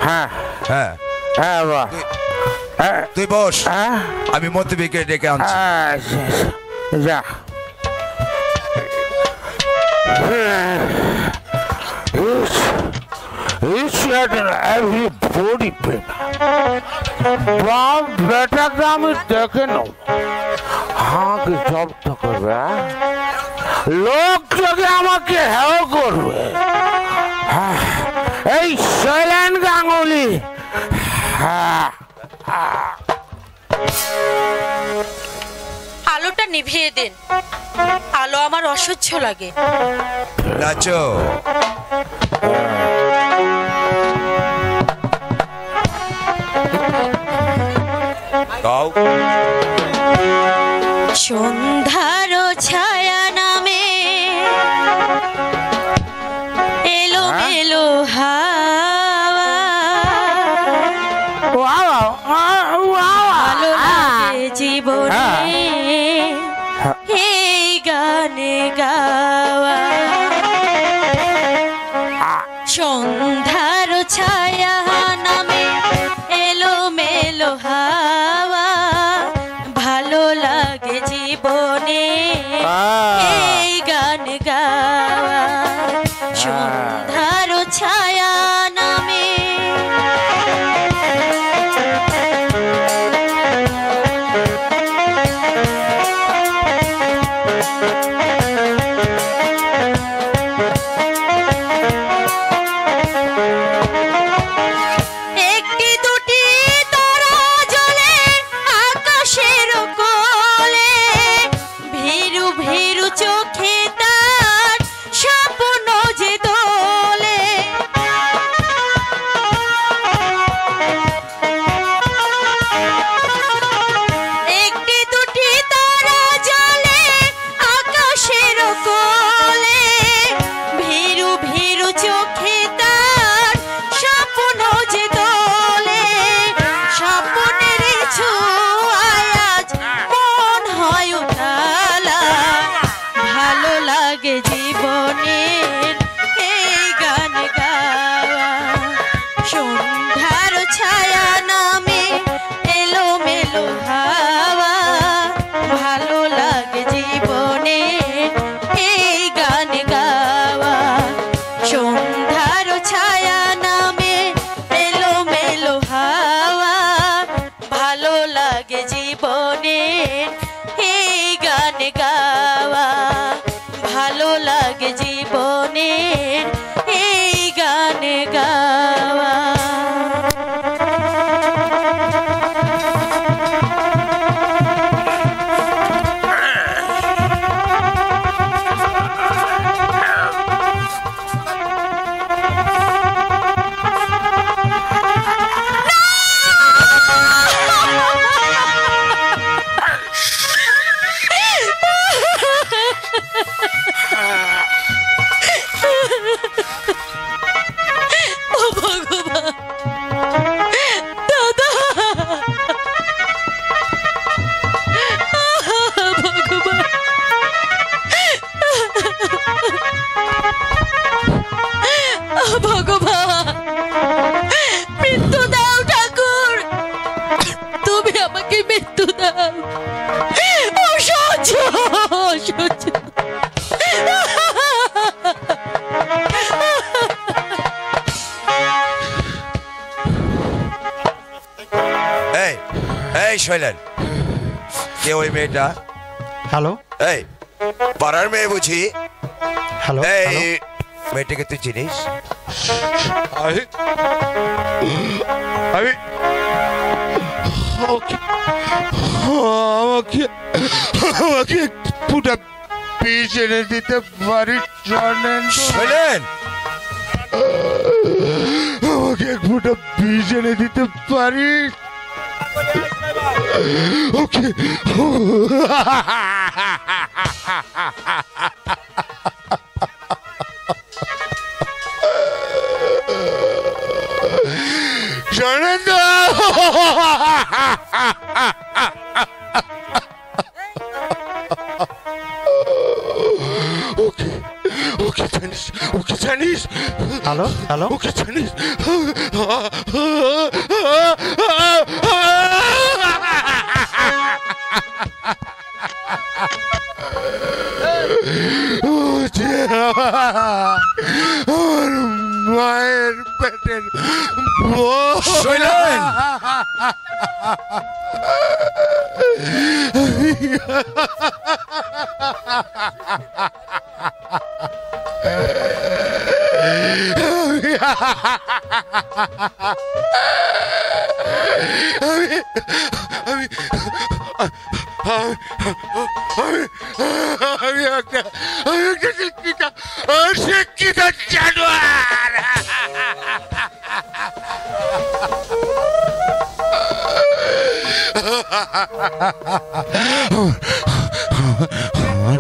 হ্যাঁ হ্যাঁ হ্যাঁ বাবা তুই বস, হ্যাঁ আমি মতিবিকে ডেকে আনছি। যা everybody বাপ বেটাকে আমি দেখে নেব আমাকে জব্দ করবে লোক যদি আমাকে হেও করবে এই শৈলেন গাঙ্গুলি আলোটা নিভিয়ে দিন, আলো আমার অসহ্য লাগে। নাচো গাও। সন্ধ্যার ছায়া নামে এলো মেলো হাওয়া, ভালো লাগে জীবনে এই গানে গাওয়া। সন্ধ্যার ছায়া নামে এলো মেলো হাওয়া, ভালো লাগে জীবনে এই গান গাওয়া। সন্ধ্যার ছায়া নামে জীবনের এই গান গাওয়া। সন্ধ্যার ছায়া নামে এলো মেলো হাওয়া, ভালো লাগে জীবনের এই গান গাওয়া। সন্ধ্যার ছায়া নামে এলো মেলো হাওয়া, ভালো লাগে জীবনের এই গান গাওয়া। ভালো লাগে জীবনের এই গান গাওয়া। শৈলেন, কে ওই মেয়েটা? হ্যালো, এই পাড়ার মেয়ে বুঝি? হ্যালো, এই মেয়েটাকে তুই চিনিস? আমি আমাকে আমাকে পুটা পিস এনে দিতে পারি জানেন? শৈলেন, আমাকে এক ফুটা পিস এনে দিতে পারি? ওকে জানেন তো? ওকে ওকে থ্যাংকস ওকে জানিস? হ্যালো হ্যালো ওকে জানিস? ও যে আমার মায়ের পেটের শৈলেন! আমি একটা শিক্ষিত জানোয়ার। আমার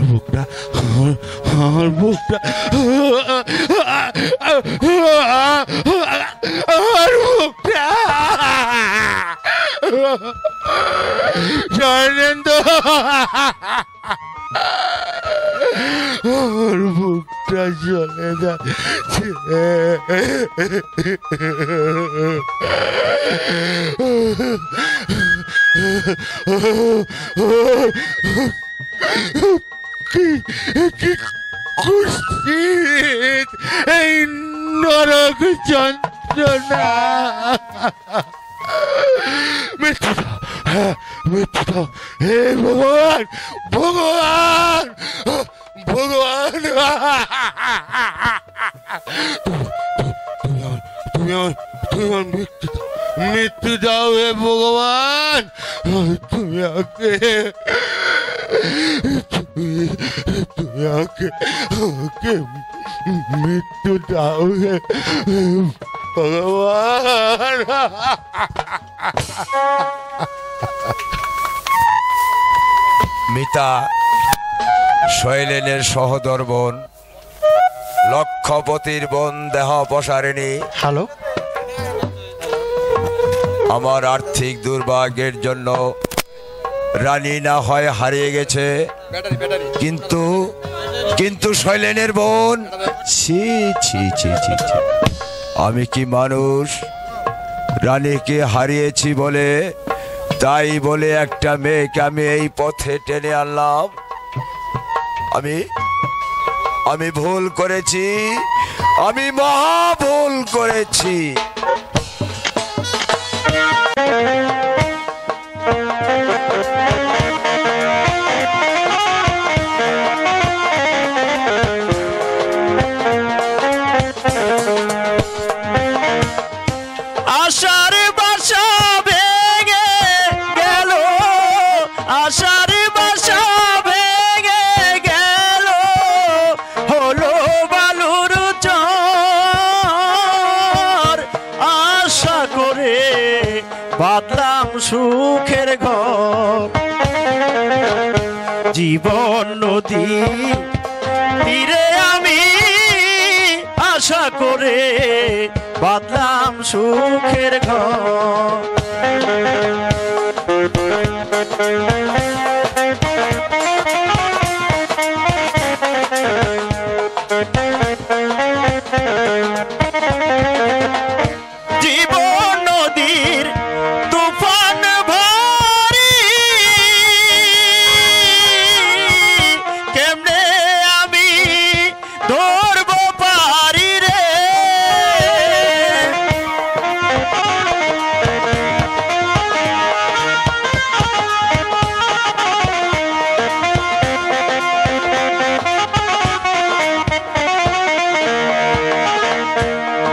বুকটা আমার বুকটা আমার বুকটা জয়নেন্দ্র আমার বুকটা চলে যাচ্ছে। কি কুৎসিত এই নরক যন্ত্রণা! মৃত্যু দাও, মৃত্যু দাও, হে ভগবান, ভগবান, ভগবান! তুমি আমার মৃত্যু দাও, হে ভগবান! তুমি আমাকে তুমি আমাকে মৃত্যু দাও, হে ভগবান! মিতা শৈলেনের সহোদর বোন, লক্ষপতির বোন দেহ অপসারিণী। হ্যালো আমার আর্থিক দুর্ভাগ্যের জন্য রানী না হয় হারিয়ে গেছে, কিন্তু কিন্তু শৈলেনের বোন, ছি ছি ছি ছি ছি, আমি কি মানুষ? রানীকে হারিয়েছি বলে, তাই বলে একটা মেয়েকে আমি এই পথে টেনে আনলাম। আমি ভুল করেছি, আমি মহা ভুল করেছি। আশার বাসা ভেঙে গেল, আশার বাসা ভেঙে গেল, হলো বালুর চর। আশা করে বাঁধলাম সুখের ঘর, জীবন নদী তীরে আমি আশা করে বাঁধলাম সুখের ঘর। জীবন নদীর তুফান ভারী, কেমনে আমি ধরব পারি রে।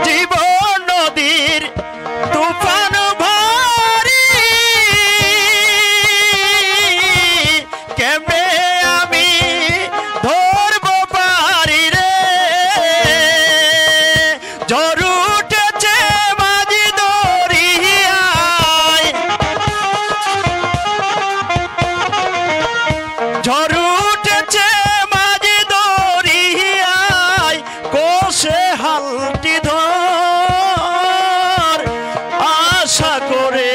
জীবন নদীর তুফান ভারী, কেমনে আমি ধরব পারি রে। ঝড় উঠেছে মাঝি দরিয়ায়, ঝড় উঠেছে মাঝি দরিয়ায়, কোষে হালটি ধর। আশা করে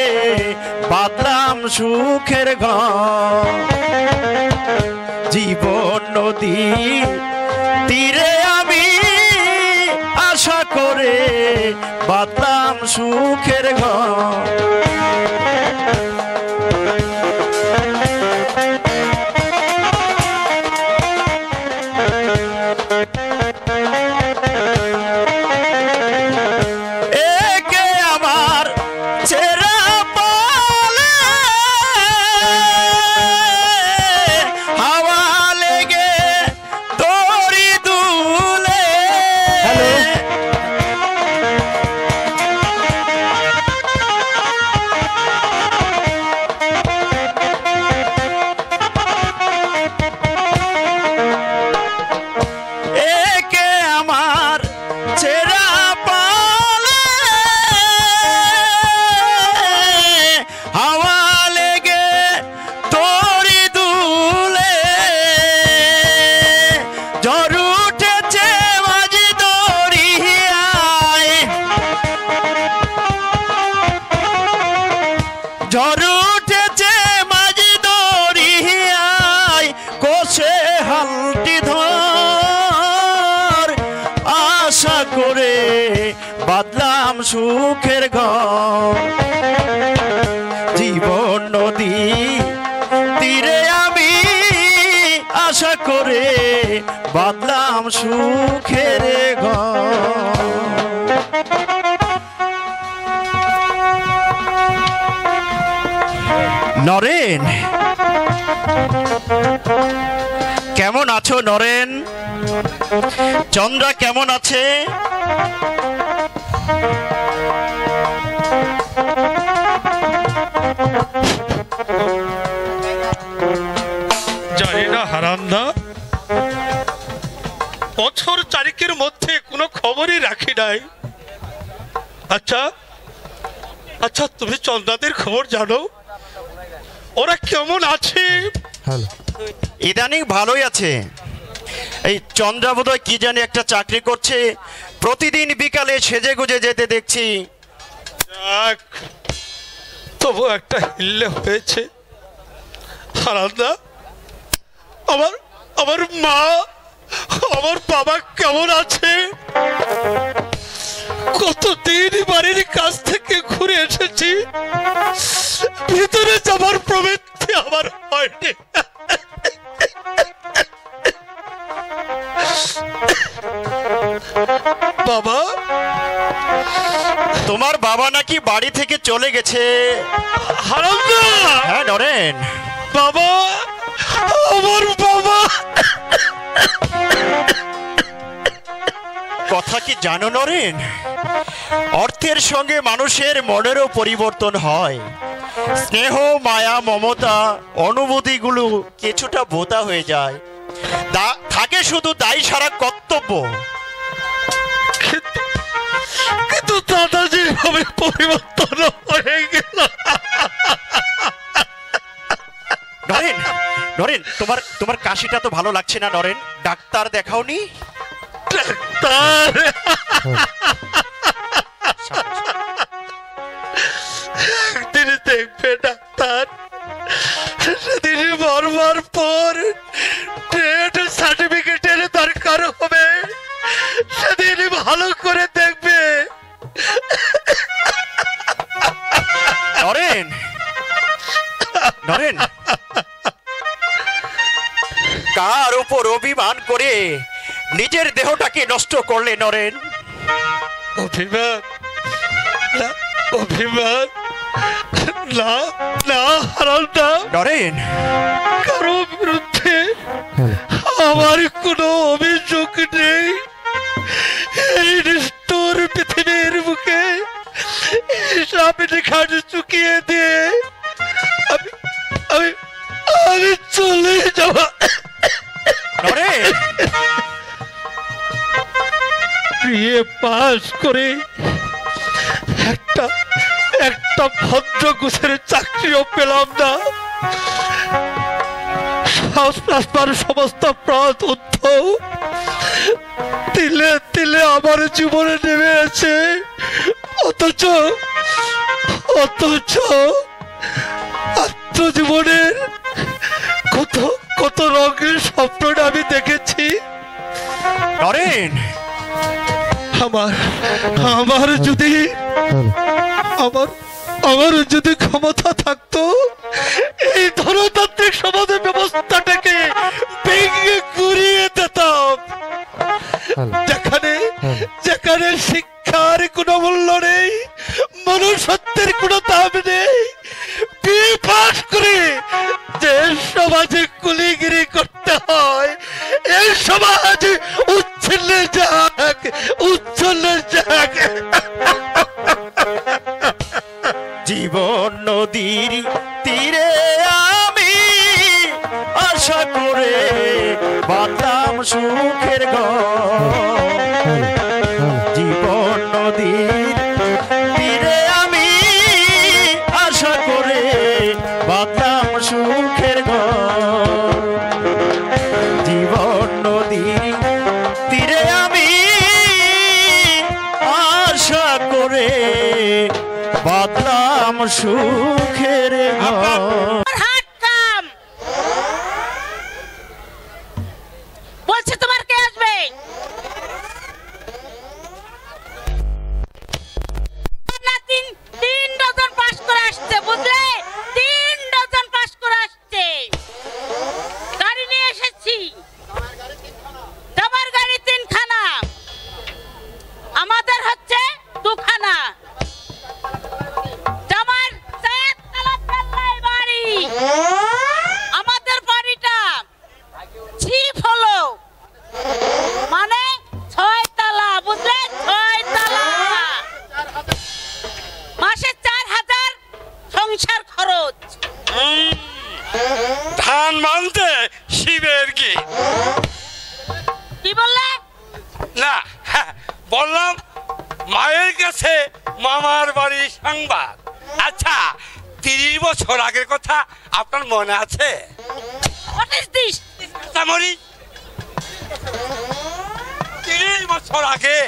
বাঁধলাম সুখের ঘর, জীবন নদী তীরে আমি বাঁধলাম সুখের ঘর। একে আমার চেরা পালে হাওয়া লেগে দড়ি দুলে। একে আমার চেরা পালে হাওয়া লেগে দড়ি দুলে। ঝড় উঠেছে মাঝি দরিয়ায়, ঝড় উঠেছে মাঝি দরিয়ায়, কোষে হালটি ধর। আশা করে বাঁধলাম সুখের ঘর। জীবন নদী তীরে আমি আশা করে বাঁধলাম সুখের ঘর। নরেন, কেমন আছো নরেন? চন্দ্রা কেমন আছে? জানি না হারান্দা, বছর চারিকের মধ্যে কোনো খবরই রাখি নাই। আচ্ছা আচ্ছা, তুমি চন্দ্রাদের খবর জানো? ওরা কেমন আছে? ইদানিং ভালোই আছে। এই চন্দ্রা বোধহয় কি জানি একটা চাকরি করছে, প্রতিদিন বিকালে সেজে গুজে যেতে দেখছি। যাক, তবু একটা হিল্লে হয়েছে। হারান্দা, আমার আমার মা, আমার বাবা কেমন আছে? কতদিন বাড়ির কাছ থেকে ঘুরে এসেছি, ভিতরে যাবার প্রবৃত্তি আমার হয়নি। বাবা, তোমার বাবা নাকি বাড়ি থেকে চলে গেছে। হারান্দা, হ্যাঁ নরেন। বাবা, আমার বাবা। কথা কি জানো নরেন? অর্থের সঙ্গে মানুষের মনেরও পরিবর্তন হয়। স্নেহ, মায়া, মমতা, অনুভূতিগুলো কিছুটা বোতা হয়ে যায়। থাকে শুধু দায়ী সারা কর্তব্য। কিন্তু দাদা যেভাবে পরিবর্তন হয়ে গেল। নরেন, নরেন, তোমার কাশিটা তো ভালো লাগছে না নরেন। ডাক্তার দেখাওনি? ডাক্তার, একদিন দেখবে ডাক্তার, সেদিন মরবার পর ট্রেড সার্টিফিকেটের দরকার হবে, সেদিন ভালো করে দেখবে। নরেন, নরেন, কার উপর অভিমান করে নিজের দেহটাকে নষ্ট করলে নরেন? অভিমান না, অভিমান না, না হারান্দা, নরেন, কারো বিরুদ্ধে আমার কোনো অভিযোগ নেই। এই নিষ্ঠুর পৃথিবীর বুকে হিসাব নিকাশ চুকিয়ে দিয়ে আমি আমি আমি চলে যাব। নরেন, বিয়ে পাস করে একটা একটা ভদ্র গোছের চাকরিও পেলাম না। রাস্তার সমস্ত পথ উদ্ধ, তিলে তিলে আমার জীবনে নেমে আছে। অথচ অথচ আত্মজীবনের কত কত রঙের স্বপ্নটা আমি দেখেছি। নরেন, আমার আমার যদি আমার আমার যদি ক্ষমতা থাকতো এই ধনতান্ত্রিক সমাজের ব্যবস্থাটাকে ভেঙে গুড়িয়ে দিতাম। যেখানে যেখানে শিক্ষার কোনো মূল্য নেই, মনুষ্যত্বের কোনো দাম নেই, বিয়ে পাস করে যে সমাজে কুলিগিরি করতে হয়, এই সমাজ উচ্ছলে যাক, উচ্ছলে যাক। জীবন নদীর তীরে আমি আশা করে বাঁধলাম সুখের ঘর। জীবন নদীর তীরে আমি আশা করে বাঁধলাম সুখের ঘর। জীবন নদীর তীরে আমি আশা করে বাঁধলাম সুখের ঘর। হাত কাম বলছে তোমার কে আসবে? না, তিন ডজন পাস করে আসছে, বুঝলে? 3 ডজন পাস করে আসছে। গাড়ি নিয়ে এসেছি, তোমার গাড়ি 3 খানা, আমাদের হচ্ছে 2 খানা। আমার 4 তলা পাল্লায় বাড়ি, আমাদের বাড়িটা ছিপ হলো মানে 6 তলা, বুঝলে? 6 তলা, মাসে 4000 সংসার খরচ। ধান মানতে শিবের কি কি বললে? না, বললাম মায়ের কাছে মামার বাড়ির সংবাদ। আচ্ছা, 30 বছর আগের কথা আপনার মনে আছে? What is this? 30 বছর আগে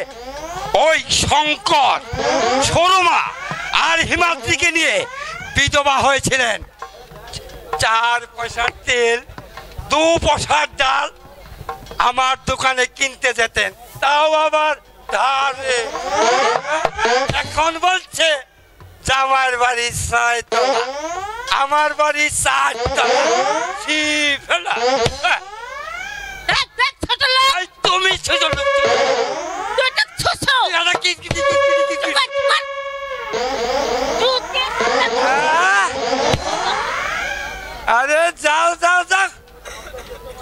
ওই শঙ্কর, সরমা আর হিমাদ্রিকে নিয়ে বিধবা হয়েছিলেন। 4 পয়সার তেল, 2 পয়সার ডাল আমার দোকানে কিনতে যেতেন, তাও আবার ধারে। এখন বলছে জামার বাড়ি 6 তলা, আমার বাড়ি 4 তলা। দেখ ছোট লোক, তুমি ছোট লোক, তুই তো ছুছো। আরে যাও যাও যাও,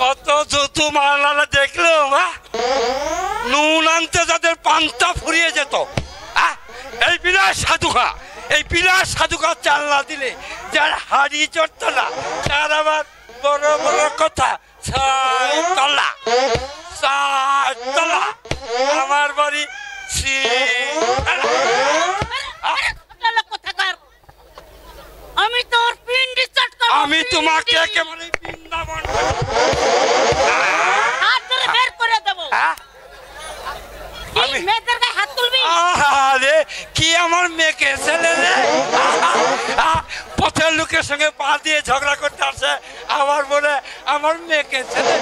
কত জুতু মারালা দেখলাম। নুন আনতে যাদের পান্তা ফুরিয়ে যেত, এই বিলাস সাধুকা, এই বিলাস সাধুকা চাল না দিলে যার হাড়ি চড়ত না, তার আবার বড় বড় কথা। 6 তলা, 4 তলা, আমার বাড়ি 6 তলা। আমি তোর পিন্ডি চট করব। আমি তোমাকে একেবারে বৃন্দাবন হাত ধরে বের করে দেব। আমি মেয়েদের গায়ে হাত তুলবি? আরে কি আমার মেয়েকে ছেলে রে, পথের লোকের সঙ্গে পা দিয়ে ঝগড়া করতে আসে, আমার বলে আমার মেয়েকে ছেলে।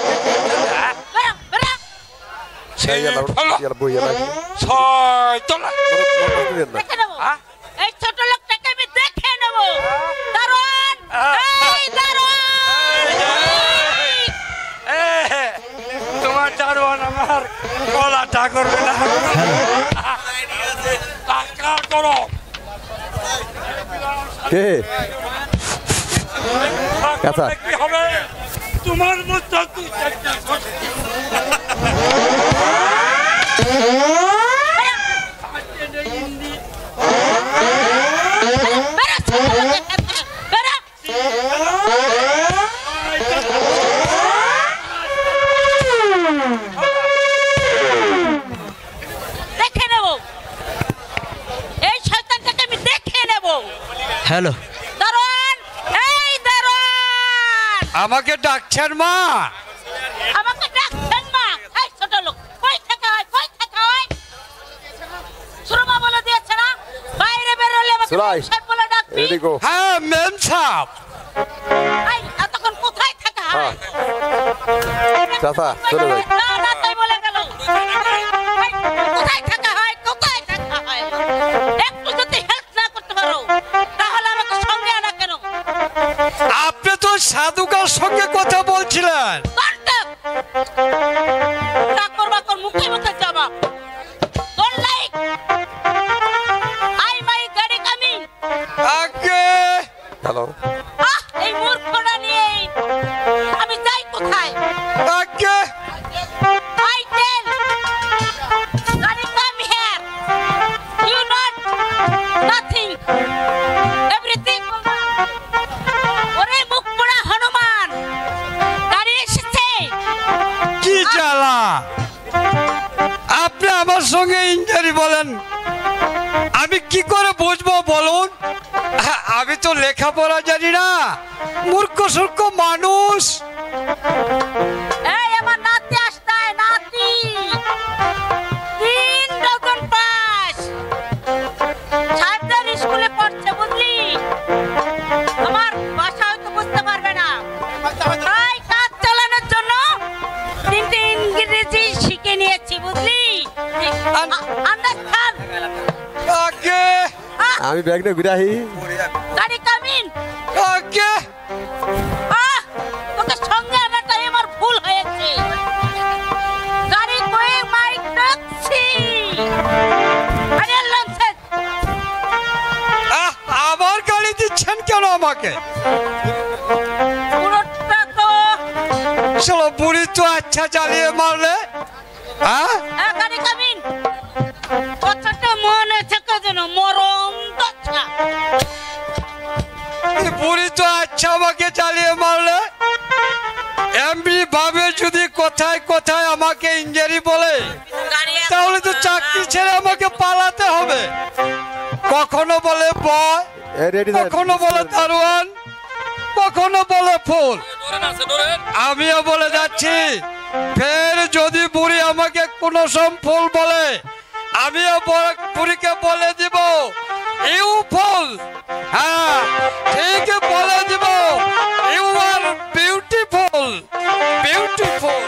6 তলা। দেখে নেব, এই ছোট লোকটাকে আমি দেখে নেব। দারোয়ান, এই দারোয়ান, তোমার দারোয়ান আমার গলাটা করবে না। টাকা করো কে আচ্ছা কি হবে তোমার মতো? দেখে নেব, এই শয়তানটাকে আমি দেখে নেব। হ্যালো, দারোয়ান, এই দারোয়ান, আমাকে ডাকছেন মা? আমাকে ডাকছেন মা? এই ছোট লোক, কই থেকে হয়, কই থেকে হয়? সুরমা বলে দিয়েছে না, বাইরে বেরোলে আমাকে সুরাই, সাহেব বলে ডাকবি। Ready go. হ্যাঁ মেম সাহেব। এই এতক্ষণ কোথায় থাকা হয়? চাচা চলে যাই। না না তাই বলে গেল। এই, কোথায় থাকা হয়? জাদুকার সঙ্গে কথা বলছিলেন? চাকর বাকর মুখে মুখে জবাব। Don't like. I my গাড়ি coming. আগে হ্যালো এই মূর্খটা নিয়ে আমি যাই কোথায়? আগে I tell. গাড়ি come here. You not nothing. Everything. ওরে মুখ পোড়া হনুমান গাড়ি এসেছে। কি জ্বালা! আপনি আমার সঙ্গে ইঞ্জারি বলেন, আমি কি করে বুঝবো বলুন? আমি তো লেখাপড়া জানি না, মূর্খ সূর্খ মানুষ। এই আমার নাতি আসতায় নাতি 3 ডজন পাস সাতটার স্কুলে পড়ছে বুঝলি। আমার ভাষা হয়তো বুঝতে পারবে না, তাই কাজ চালানোর জন্য 3টে ইংরেজি শিখে নিয়েছি বুঝলি। আন্ডারস্ট্যান্ড? আগে আমি ব্যাগটা ঘুরাহি গাড়ি কামিন। আগে তোকে সঙ্গে আনাটাই আমার ভুল হয়েছে। গাড়ি কয়ে মাইক ট্যাক্সি। আরে লঞ্চে আবার গাড়ি দিচ্ছেন কেন আমাকে? পুরোটা তো চলো বুড়ি তো আচ্ছা চালিয়ে মারলে। হ্যাঁ গাড়ি কামিন। কথাটা মনে থেকে যেন মরণ দচ্ছা। বুড়ি তো আচ্ছা আমাকে চালিয়ে মারলে। এমনি ভাবে যদি কোথায় কোথায় আমাকে ইঞ্জারি বলে, তাহলে তো চাকরি ছেড়ে আমাকে পালাতে হবে। কখনো বলে বয়, কখনো বলে দারোয়ান, কখনো বলে ফুল। আমিও বলে যাচ্ছি, ফের যদি বুড়ি আমাকে কোনো সম ফুল বলে, আমিও বুড়িকে বলে দিব ইউ ফুল। হ্যাঁ ঠিক বলে দিব, ইউ আর বিউটিফুল, বিউটিফুল।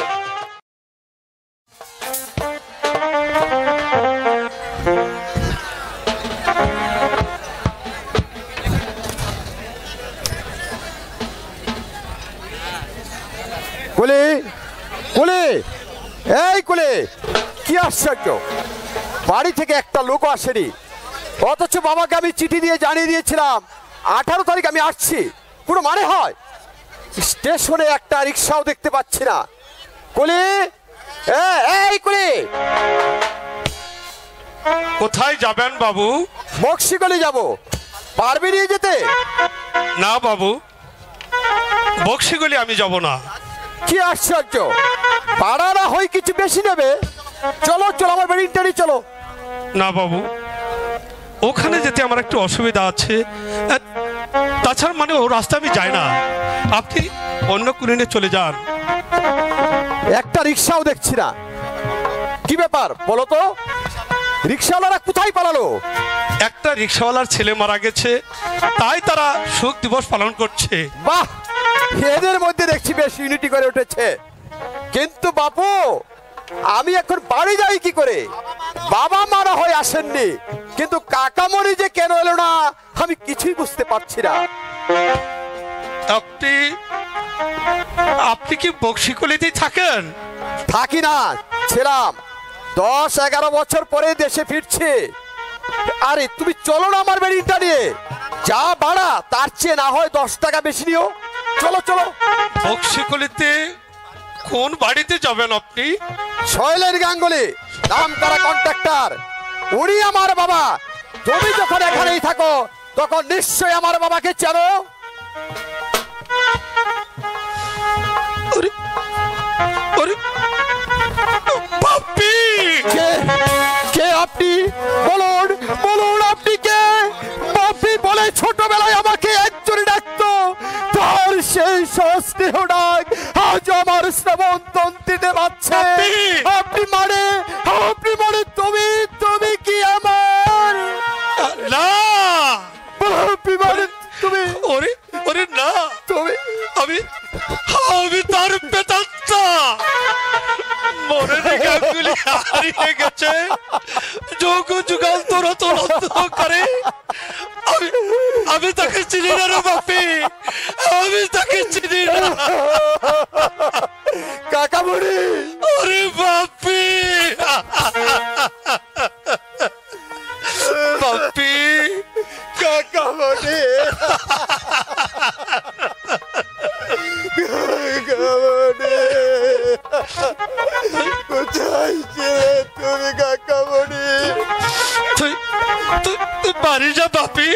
কুলি কুলি এই কুলি, কি আশ্চর্য, বাড়ি থেকে একটা লোক আসেনি, অথচ বাবাকে আমি চিঠি দিয়ে জানিয়ে দিয়েছিলাম 18 তারিখ আমি আসছি। পুরো মানে হয়, স্টেশনে একটা রিক্সাও দেখতে পাচ্ছি না। কুলি এই কুলি, কোথায় যাবেন বাবু? বক্সিগলি যাব, পারবি নিয়ে যেতে? না বাবু, বক্সিগলি আমি যাব না। কি আশ্চর্য, পাড়া না হয় কিছু বেশি নেবে? চলো চলো আমার বাড়ি ইন্টারি চলো। না বাবু, ওখানে যেতে আমার একটু অসুবিধা আছে। তাছাড়া মানে ও রাস্তা আমি যাই না, আপনি অন্য কুলিনে চলে যান। একটা রিক্সাও দেখছি না, কি ব্যাপার বলো তো? রিক্সাওয়ালারা কোথায় পালালো? একটা রিক্সাওয়ালার ছেলে মারা গেছে, তাই তারা শোক দিবস পালন করছে। বাহ, এদের মধ্যে দেখছি বেশ ইউনিটি করে উঠেছে। কিন্তু বাপু, আমি এখন বাড়ি যাই কি করে? বাবা মারা হয়ে আসেননি, কিন্তু কাকামণি যে কেন এলো না আমি কিছুই বুঝতে পারছি না। আপনি কি বক্সিগলিতেই থাকেন? থাকি না, ছিলাম 10-11 বছর পরে দেশে ফিরছি। আরে তুমি চলো না আমার বাড়িটা নিয়ে, যা ভাড়া তার চেয়ে না হয় 10 টাকা বেশি নিও। চলো চলো। বক্সিগলিতে কোন বাড়িতে যাবেন আপনি? শৈলেন গাঙ্গুলি নাম করা কন্ট্রাক্টর, উনি আমার বাবা। তুমি যখন এখানেই থাকো তখন নিশ্চয়ই আমার বাবাকে চেনো। কে আপনি? বলুন বলুন, আপনি কে? বাপি বলে ছোটবেলায় আমাকে একজন ডাকতো, তার সেই স্নেহ ডাক আজ আমার শ্রবণ তন্ত্রীতে বাজছে। আপনি মানে তুমি তুমি কি আমার? না বাপি মানে তুমি? ওরে ওরে না, তুমি আমি তার পেতাত্তা। মনে গাঙ্গুলি হারিয়ে গেছে, যোগ যুগান্তর করে আমি তাকে চিনি না রে বাপি, আমি তাকে চিনি না। কাকামণি, ওরে বাপি, বাপি, কাকামণি, কোথায় ছিলে তুমি কাকামণি? তুই পারি না বাপি,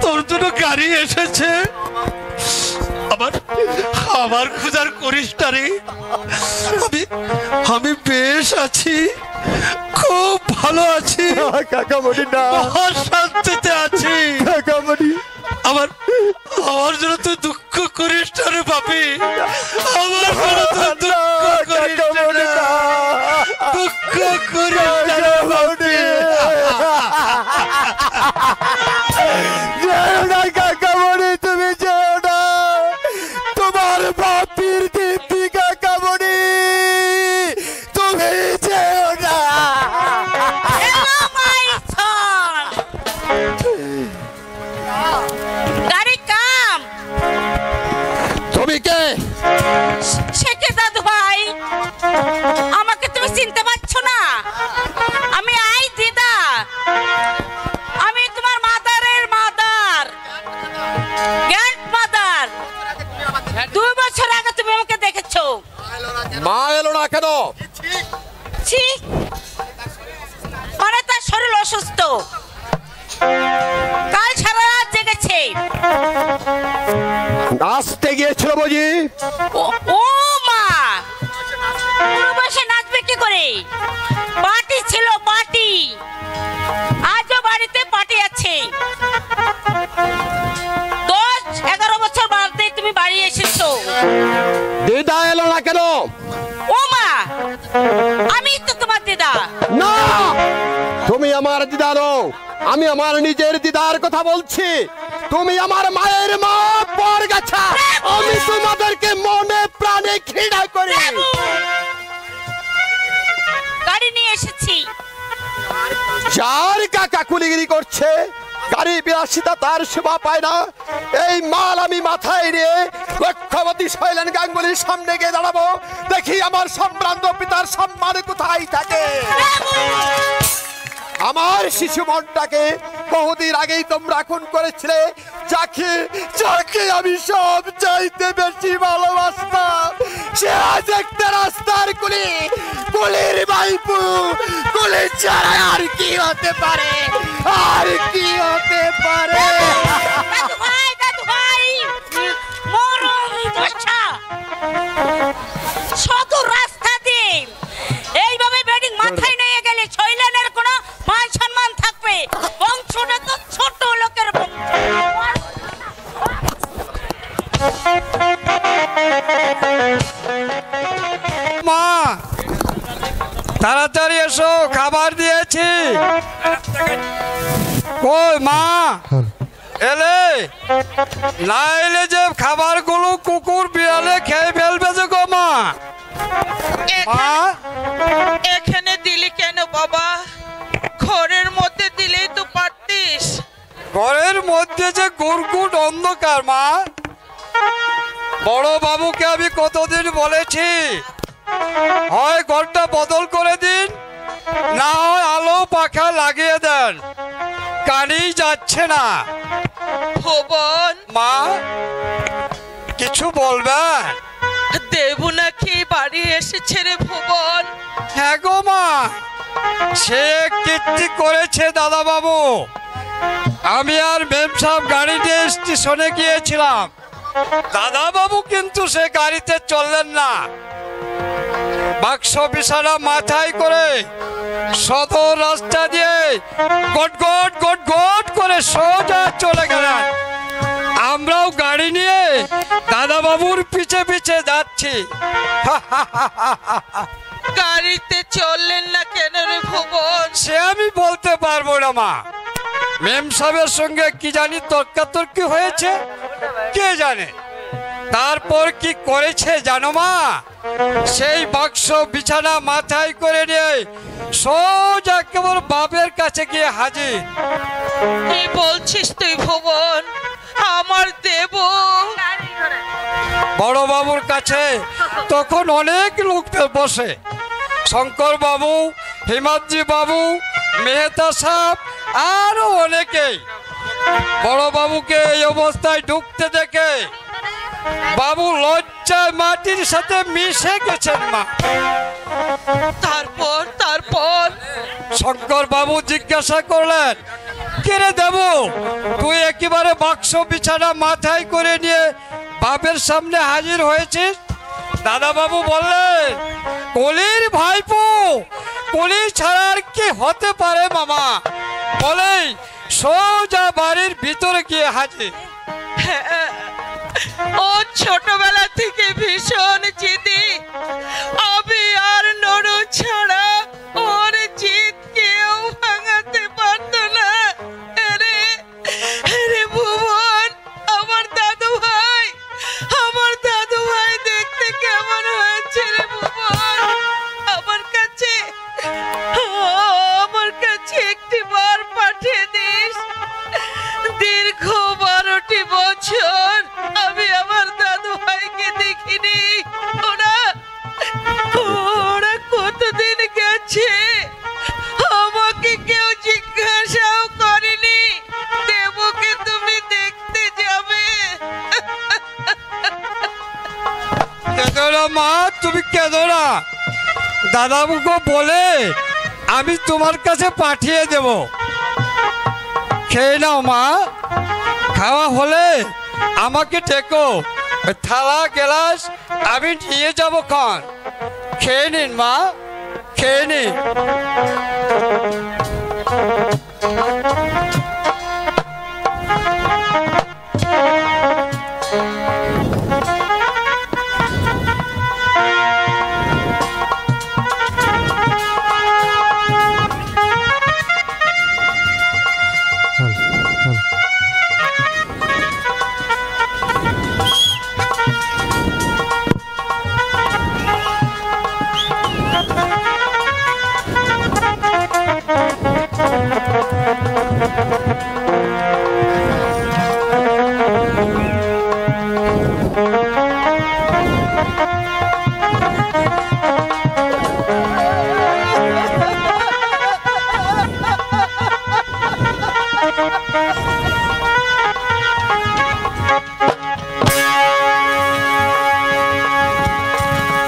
তোর জন্য গাড়ি এসেছে। আমার খোঁজার করিস না রে। আমি বেশ আছি, খুব ভালো আছি, কাকামণি না, শান্তিতে আছি। কাকামণি, আমার জন্য তুই দুঃখ করিস না রে বাপি, আমার জন্য তুই দুঃখ করিস না, দুঃখ করিস না রে বাপি। যেও না কাকামণি, তুমি যেও না, তোমার বাপির দিব্যি কাকামণি, তুমি যেও না। Hello, my son. গাড়ি কাম। তুমি কে? সে কে দাদু ভাই? আমাকে তুমি চিনতে পারছো না? আমি আই দিদা, আমি তোমার মাদারের মাদার, গ্র্যান্ড মাদার। 2 বছর আগে তুমি আমাকে দেখেছো। মা এলো না কেন? ছি, মানে তার শরীর অসুস্থ, কাল সারা রাত জেগেছে। নাচতে গিয়েছিল বুঝি? ও মা, বসে নাচবে কি করে? পার্টি ছিল, পার্টি। আজও বাড়িতে পার্টি আছে। 10-11 বছর বাদে তুমি বাড়ি এসেছো। দিদা এলো না কেন? ও মা, আমি তো তোমার দিদা। না, তুমি আমার দিদা নও, আমি আমার নিজের দিদার কথা বলছি। তুমি আমার মায়ের মা বরগাছা। আমি তোমাদেরকে মনে প্রাণে ঘৃণা করি। গাড়ি নিয়ে এসেছি। যার কাকা কুলিগিরি করছে, গাড়ি বিলাসিতা তার শোভা পায় না। এই মাল আমি মাথায় নিয়ে লক্ষ্যবতী শৈলেন গাঙ্গুলির সামনে গিয়ে দাঁড়াবো, দেখি আমার সম্ভ্রান্ত পিতার সম্মান কোথায় থাকে। আমার শিশু মনটাকে বহুদিন আগেই তোমরা খুন করেছিলে, যাকে আমি সব চাইতে বেশি ভালোবাসতাম। সে আজ একটা রাস্তার কুলির বাইপু, কুলি ছাড়া আর কি হতে পারে, আর কি হতে পারে? দাদু ভাই, মরণ দশা। শত রাস্তা দিয়ে এইভাবে বেডিং মাথায় নিয়ে গেলে শৈলেনের কোনো মান সম্মান থাকবে? বংশটা তো ছোট লোকের বংশ। মা, তাড়াতাড়ি এসো, খাবার দিয়েছি। কই মা, এলে না? এলে যে খাবারগুলো কুকুর বিড়ালে খেয়ে ফেলবে যে গো মা। মা, এখানে দিলি কেন বাবা? ঘরের মধ্যে দিলেই তো পারতিস। ঘরের মধ্যে যে গুড়গুড় অন্ধকার মা। বড় বাবুকে আমি কতদিন বলেছি, হয় ঘরটা বদল করে দিন, না হয় আলো পাখা লাগিয়ে দেন, কানেই যাচ্ছে না। ভুবন, মা, কিছু বলবেন? দেবু নাকি বাড়ি এসেছে রে ভুবন? হ্যাঁ গো মা, সে কীর্তি করেছে দাদা বাবু। আমি আর মেম সাহেব গাড়ি নিয়ে স্টেশনে গিয়েছিলাম, দাদা বাবু কিন্তু সে গাড়িতে চললেন না। বাক্স বিছানা মাথায় করে সদর রাস্তা দিয়ে গট গট গট গট করে সোজা চলে গেলেন। আমরাও গাড়ি নিয়ে দাদা বাবুর পিছে পিছে যাচ্ছি। গাড়িতে চললেন না কেন রে ভুবন? সে আমি বলতে পারবো না মা। মেম সাহেবের সঙ্গে কি জানি তর্কাতর্কি হয়েছে, কে জানে। তারপর কি করেছে জানো মা? সেই বাক্স বিছানা মাথায় করে নিয়ে সোজা কেবল বাপের কাছে গিয়ে হাজির। কি বলছিস তুই ভুবন? আমার দেব বড় বাবুর কাছে তখন অনেক লোক বসে, শঙ্কর বাবু, হিমাদ্রি বাবু, মেহতা সাহেব আরো অনেকেই। বড় বাবুকে এই অবস্থায় ঢুকতে দেখে বাবু লজ্জায় মাটির সাথে মিশে গেছেন মা। তারপর শঙ্কর বাবু জিজ্ঞাসা করলেন, কেরে দেব তুই একেবারে বাক্স বিছানা মাথায় করে নিয়ে বাপের সামনে হাজির হয়েছিস? দাদা বাবু বললেন, কলির ভাইপো, কলি ছাড়া আর কি হতে পারে মামা। বলেই সোজা বাড়ির ভিতরে গিয়ে হাজির। ও ছোটবেলা থেকে ভীষণ জিদি, আমি আর নড়ু ছাড়া ওর জিদ কেউ ভাঙাতে পারতো না। আরে ভুবন, আমার দাদু ভাই দেখতে কেমন হয়েছে রে ভুবন? আমার কাছে একটি বার পাঠিয়ে দিস। দীর্ঘ 12টি বছর আমি আমার দাদু ভাইকে দেখিনি। ওরা কতদিন গেছে আমাকে কেউ জিজ্ঞাসাও করেনি। দেবকে তুমি দেখতে যাবে? কেঁদো না মা, তুমি কেঁদো না। দাদাবাবুকে বলে আমি তোমার কাছে পাঠিয়ে দেব। খেয়ে নাও মা, খাওয়া হলে আমাকে টেকো, থালা গ্লাস আমি নিয়ে যাবো ক্ষণ। খেয়ে নিন মা, খেয়ে নিন।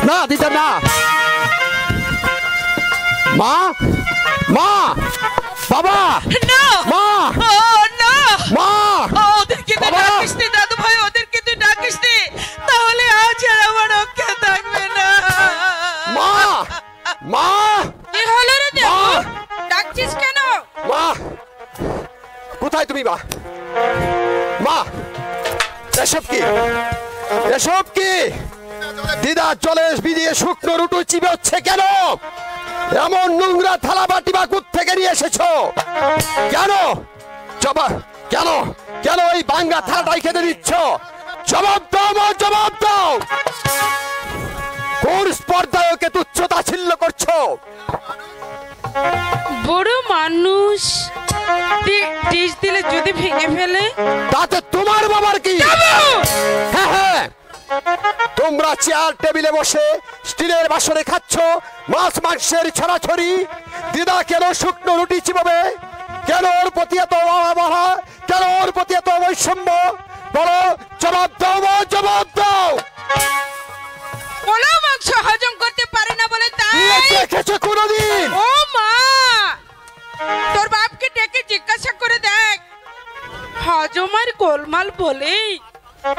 না দিতে না। মা, মা, বাবা, না মা, না মা, ওদেরকে তুই বাবা! ডাকিস নি দাদু ভাই, ওদেরকে তুই ডাকিস নি, তাহলে আজ আর আমার রক্ষা থাকবে না। মা, মা, কি হলো রে দেব? মা! ডাকছিস কেন? মা, কোথায় তুমি মা? মা, এসব কি? এসব কি? দিদা জলে ভিজিয়ে শুকনো রুটি চিবে হচ্ছে কেন? এমন নোংরা থালা বাটি বা থেকে নিয়ে এসেছো কেন? কেন কেন এই ভাঙ্গা থালাটাই খেতে দিচ্ছ? জবাব দাও মা, জবাব দাও। কোন স্পর্ধায় ওকে তুচ্ছ তাচ্ছিল্য করছো? বড় মানুষ ডিশ দিলে যদি ভেঙে ফেলে তাতে তোমার বাবার কি? হ্যাঁ হ্যাঁ, তোমরা চেয়ার টেবিলে বসে স্টিলের বাসনে খাচ্ছ মাছ মাংসের ছড়াছড়ি। দিদা কেন শুকনো রুটি চিবাবে? কেন ওর প্রতি এত অবহেলা? কেন ওর প্রতি এত বৈষম্য? বলো, জবাব দাও মা, জবাব দাও। বলো মাংস হজম করতে পারে না বলে তাই দেখেছো কোনদিন? ও মা, তোর বাপকে ডেকে জিজ্ঞাসা করে দেখ। হজমার গোলমাল বলেই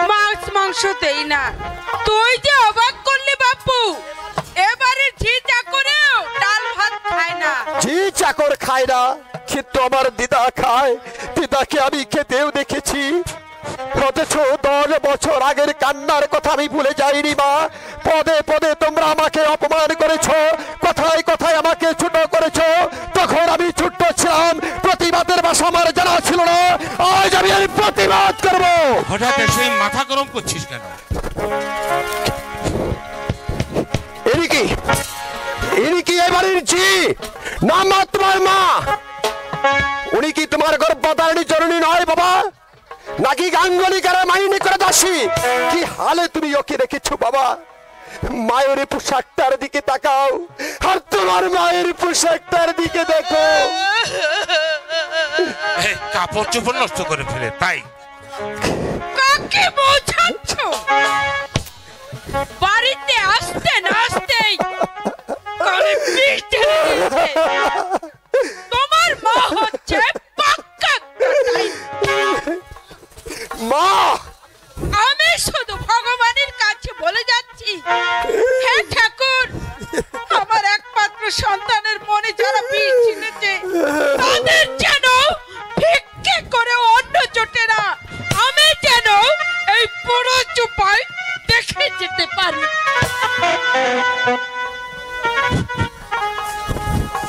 মাছ মাংস দেই না। তুই যে অবাক করলি বাপু, এবারে ঝি চাকরেও ডাল ভাত খায় না। জি চাকর খায় না, কিন্তু আমার দিদা খায়। দিদাকে আমি খেতেও দেখেছি। অথচ 10 বছর আগের কান্নার কথা আমি ভুলে যাইনি মা। পদে পদে তোমরা আমাকে অপমান করেছো, কথায় কথায় আমাকে ছোট করেছো। তখন আমি ছোট্ট ছিলাম, প্রতিবাদের ভাষা আমার জানা ছিল না। আজ আমি প্রতিবাদ করবো। হঠাৎ এসে মাথা গরম করছিস কেন? ইনি কি এবারের জি? না মা, তোমার মা। উনি কি তোমার গর্ভধারিণী জননী নয় বাবা, নাকি গাঙ্গুলিকার মাইনে করে দাসী? কি হালে তুমি ওকে রেখেছো বাবা? মায়ের পোশাকটার দিকে তাকাও, আর তোমার মায়ের পোশাকটার দিকে দেখো। এই কাপড় চোপড় নষ্ট করে ফেলে, তাই কাকে বোঝাচ্ছ? বাড়িতে আসতে না আসতেই কানে পিঠ ঠেলে দিয়েছে। তোমার মা হচ্ছে পাক্কা কাটাই। মা, আমি শুধু ভগবানের কাছে বলে যাচ্ছি, হে ঠাকুর, আমার একমাত্র সন্তানের মনে যারা বীজ চিনেছে তাদের যেন ভিক্ষে করে অন্ন জোটে না, আমি যেন এই পুরো চুপাই দেখে যেতে পারি।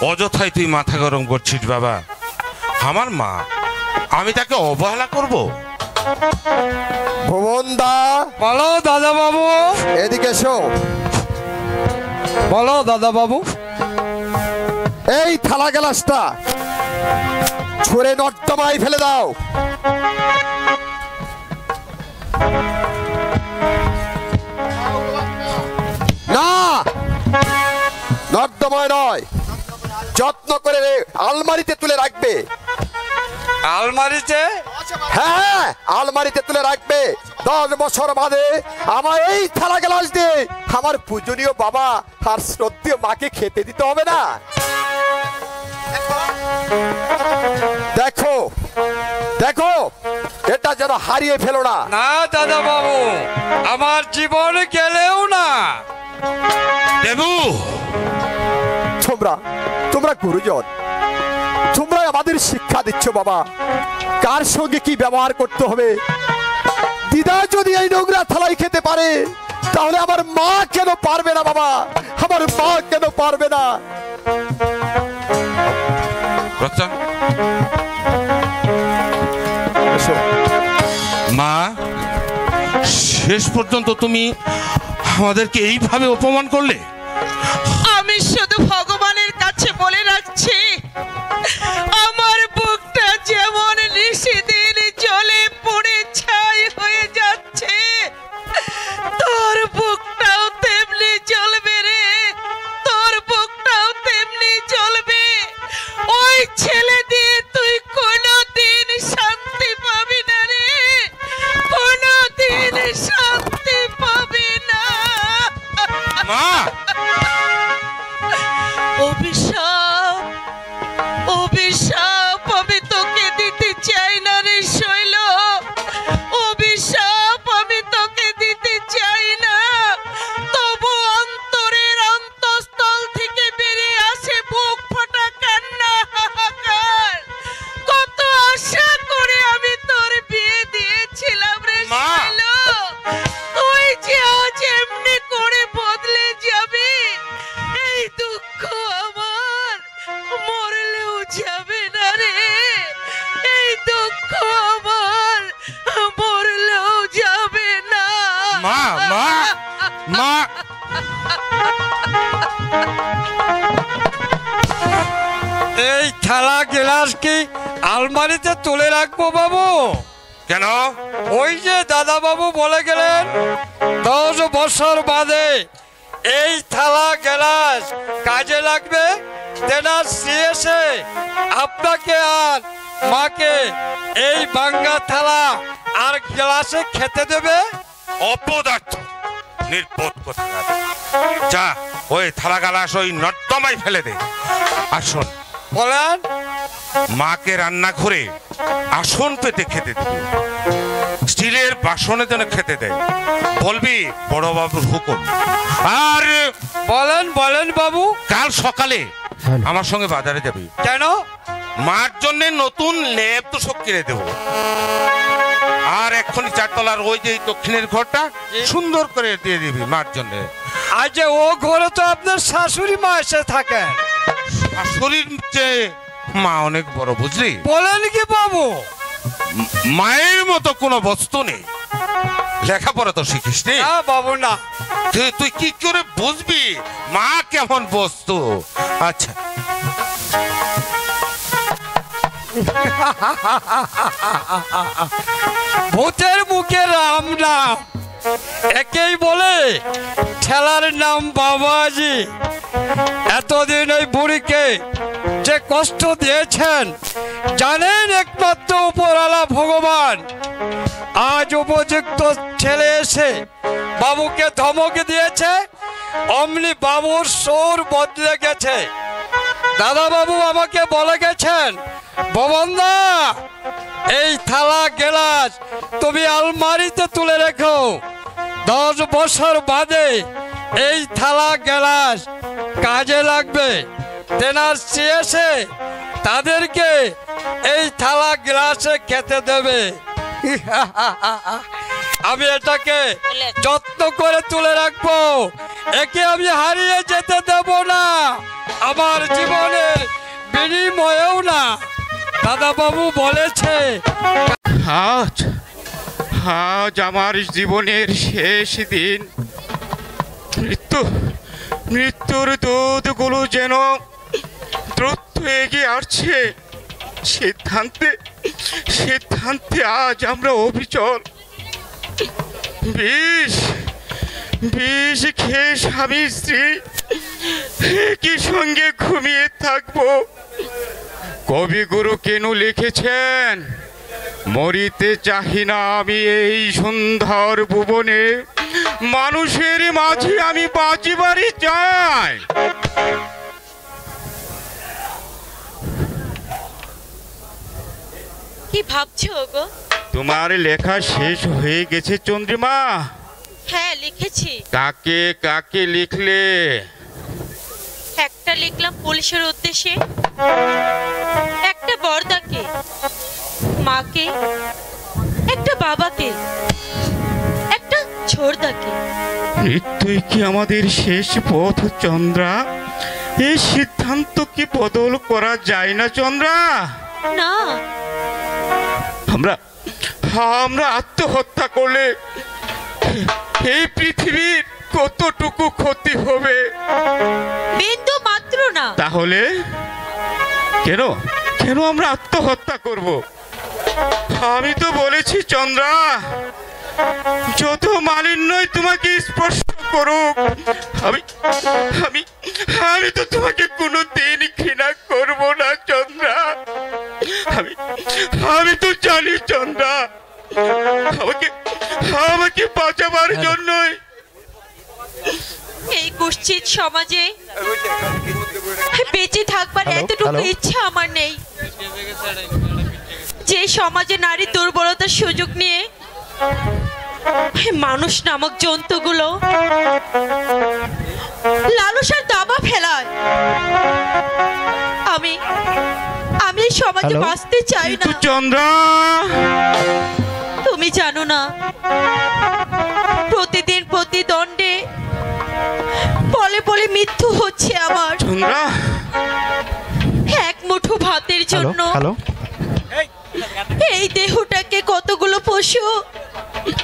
অযথাই তুই মাথা গরম করছিস বাবা। আমার মা, আমি তাকে অবহেলা করব? ভুবনদা, বলো দাদা বাবু, এদিকে এসো। বলো দাদা বাবু। এই থালা গ্লাসটা ছুঁড়ে নর্দমায় ফেলে দাও। না, নর্দমায় নয়, যত্ন করে আলমারিতে তুলে রাখবে। আলমারিতে? হ্যাঁ, আলমারিতে তুলে রাখবে। 10 বছর বাদে আমার এই থালা গ্লাস দিয়ে আমার পূজনীয় বাবা আর শ্রদ্ধেয় মাকে খেতে দিতে হবে না? দেখো দেখো, এটা যেন হারিয়ে ফেলো না। না দাদা বাবু, আমার জীবন গেলেও না। দেবু, তোমরা গুরুজন, তোমরা আমাদের শিক্ষা দিচ্ছ বাবা, কার সঙ্গে কি ব্যবহার করতে হবে। দিদা যদি এই নোংরা থালাই খেতে পারে, তাহলে আমার মা কেন পারবে না বাবা? আমার মা কেন পারবে না? রতন, মা, শেষ পর্যন্ত তুমি আমাদেরকে এইভাবে অপমান করলে। আমি শুধু ভগবানের কাছে বলে রাখছি, আমার বুকটা যেমন নিশিদিন জলে পড়ে ছাই হয়ে যাচ্ছে, তোর বুকটাও তেমনি জ্বলবে রে, তোর বুকটাও তেমনি জ্বলবে। ওই ছেলে দিয়ে তুই কোনোদিন শান্তি পাবি না রে, কোনোদিন শান্তি পাবি না। মা, অভিশাপ, অভিশাপ আমি তোকে দিতে চাই না রে শৈল, অভিশাপ আমি তোকে দিতে চাই না। তবু অন্তরের অন্তঃস্থল থেকে বেরিয়ে আসে বুক ফাটা কান্না, হাহাকার। কত আশা করে আমি তোর বিয়ে দিয়েছিলাম রে শৈল, তুই যে আজ এমনি করে বদলে যাবি, এই দুঃখ আমার মরলেও যাবে না রে, এই দুঃখ আমার মরলেও যাবে না। মা, মা, মা, এই থালা গ্লাস কি আলমারিতে তুলে রাখবো বাবু? কেন? ওই যে দাদা বাবু বলে গেলেন 10 বছর বাদে এই থালা গ্লাস কাজে লাগবে, তেনার এসে আপনাকে আর মাকে এই ভাঙ্গা থালা আর গ্লাসে খেতে দেবে। অপদার্থ, নির্বোধ কোথাকার। যা, ওই থালা গালাস ওই নর্দমায় ফেলে দে। আর শোন, বলেন। মাকে রান্না করে আসন পেতে খেতে দেবে, স্টিলের বাসনে যেন খেতে দেয়। বলবি বড় বাবুর হুকুম। আর বলেন বলেন বাবু। কাল সকালে আমার সঙ্গে বাজারে যাবি। কেন? মার জন্য নতুন লেপ তো সব কিনে দেবো। আর এক্ষুনি 4 তলার ওই যে দক্ষিণের ঘরটা সুন্দর করে দিয়ে দিবি মার জন্য। আজ যে ও ঘরে তো আপনার শাশুড়ি মা এসে থাকেন। শাশুড়ির চেয়ে মা অনেক বড়, বুঝলি? বলেন কি বাবু? মায়ের মতো কোনো বস্তু নেই। লেখাপড়া তো শিখিস নি। না বাবু না। তুই কি করে বুঝবি মা কেমন বস্তু? আচ্ছা, ভূতের মুখে রাম নাম, একেই বলে ঠেলার নাম বাবাজি। এতদিন ওই বুড়িকে যে কষ্ট দিয়েছেন জানেন একমাত্র উপরওয়ালা ভগবান। আজ উপযুক্ত ছেলে এসে বাবুকে ধমক দিয়েছে, অমনি বাবুর সুর বদলে গেছে। দাদা বাবু আমাকে বলে গেছেন, ভবনদা এই থালা গ্লাস তুমি আলমারিতে তুলে রেখো, 10 বছর বাদে এই থালা গ্লাস কাজে লাগবে। তেনার এসে তাদেরকে এই থালা গ্লাসে খেতে দেবে। আমি এটাকে যত্ন করে তুলে রাখবো, একে আমি হারিয়ে যেতে দেব না, আমার জীবনে বিনিময়েও না। দাদা বাবু বলেছে আজ আমার জীবনের শেষ দিন। মৃত্যুর দুধগুলো যেন দ্রুত এগিয়ে আসছে। সিদ্ধান্তে আজ আমরা অবিচল। বিষ খেয়ে স্বামী স্ত্রী একই সঙ্গে ঘুমিয়ে থাকবো। কবিগুরু কেন লিখেছেন, মরিতে চাহি না আমি এই সুন্দর ভুবনে, মানুষের মাঝে আমি বাঁচিবারই চাই। কি ভাবছো গো? তোমার লেখা শেষ হয়ে গেছে চন্দ্রিমা। হ্যাঁ লিখেছি। কাকে কাকে লিখলে? একটা লিখলাম পুলিশের উদ্দেশ্যে, একটা বরদাকে, মাকে, একটা বাবাকে, একটা ছোড়দাকে। মৃত্যুই কি আমাদের শেষ পথ চন্দ্রা? এই সিদ্ধান্ত কি বদল করা যায় না চন্দ্রা? না, আমরা আত্মহত্যা করলে এই পৃথিবীর কতটুকু ক্ষতি হবে? বিন্দু মাত্র না। তাহলে কেন আমরা আত্মহত্যা করব? আমি তো বলেছি চন্দ্রা, যত মালিন্যই তোমাকে স্পর্শ করুক, আমি তো তোমাকে কোনোদিন ঘৃণা করব না চন্দ্রা। আমি তো জানি চন্দ্রা, আমাকে বাঁচাবার জন্যই এই কুৎসিত সমাজে বেঁচে থাকবার এতটুকু ইচ্ছা আমার নেই, যে সমাজে নারী দুর্বলতার সুযোগ নিয়ে মানুষ নামক জন্তুগুলো লালসার দাবা ফেলায়। আমি সমাজে বাঁচতে চাই না চন্দ্রা। তুমি জানো না, প্রতিদিন প্রতিদ্বন্দ্বে পলে পলে মৃত্যু হচ্ছে আমার। চন্দ্রা, এক মুঠো ভাতের জন্য এই দেহটাকে কতগুলো পশু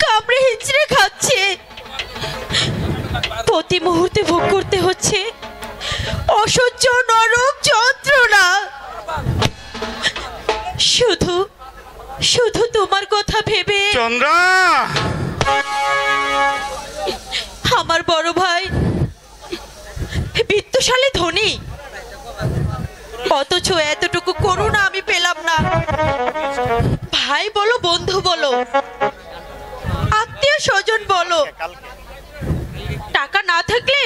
কামড়ে হিঁচড়ে খাচ্ছে। প্রতি মুহূর্তে ভোগ করতে হচ্ছে অসহ্য নরক যন্ত্রণা। শুধু তোমার কথা ভেবে চন্দ্রা, আমার বড় ভাই বিত্তশালী ধনী, অথচ এতটুকু করুণা আমি পেলাম না। ভাই বলো, বন্ধু বলো, আত্মীয় স্বজন বলো, টাকা না থাকলে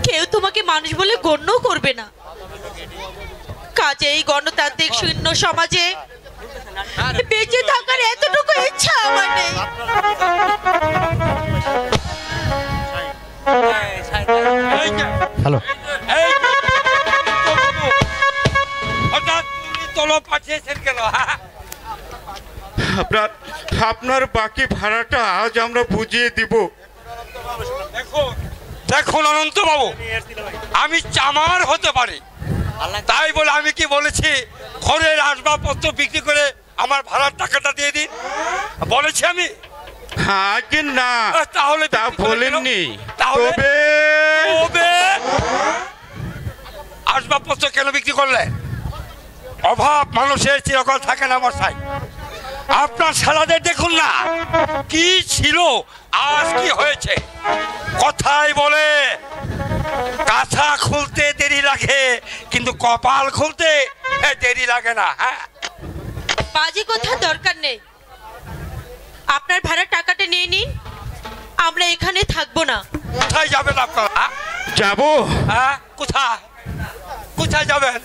কেউ তোমাকে মানুষ বলে গণ্য করবে না। কাজে এই গণতান্ত্রিক শূন্য সমাজে বেঁচে থাকার এতটুকু ইচ্ছা আমার নেই। হ্যালো, আপনার বাকি ভাড়াটা আজ আমরা বুঝিয়ে দিব। দেখুন অনন্ত বাবু, আমি চামার হতে পারি, তাই বলে আমি কি বলেছি ঘরের আসবাবপত্র বিক্রি করে আমার ভাড়ার টাকাটা দিয়ে দিন বলেছি আমি? আগে না, তাহলে তা বলেননি। তবে আসবাবপত্র কেন বিক্রি করলে? অভাব মানুষের চিরকাল থাকে না মশাই। আপনার ছেলেদের দেখুন না কি ছিল, আজ কি হয়েছে। কথাই বলে কাছা খুলতে দেরি লাগে, কিন্তু কপাল খুলতে দেরি লাগে না। হ্যাঁ, বাজে কথা দরকার নেই। আপনার ভাড়া টাকাটা নিয়ে নিন, আমরা এখানে থাকবো না। কোথায় যাবেন আপনারা? যাবো। হ্যাঁ, কোথায় কোথায় যাবেন?